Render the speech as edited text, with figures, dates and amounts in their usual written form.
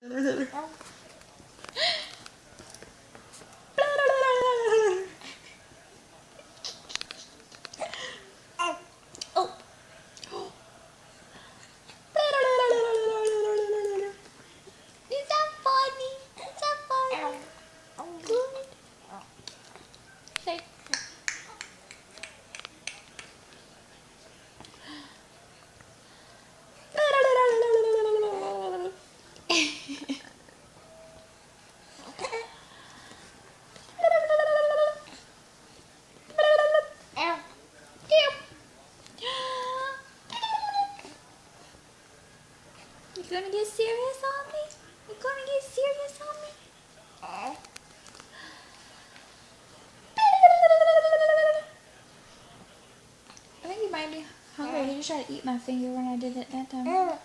You gonna get serious on me? You gonna get serious on me? I think you might be hungry. He just tried to eat my finger when I did it that time.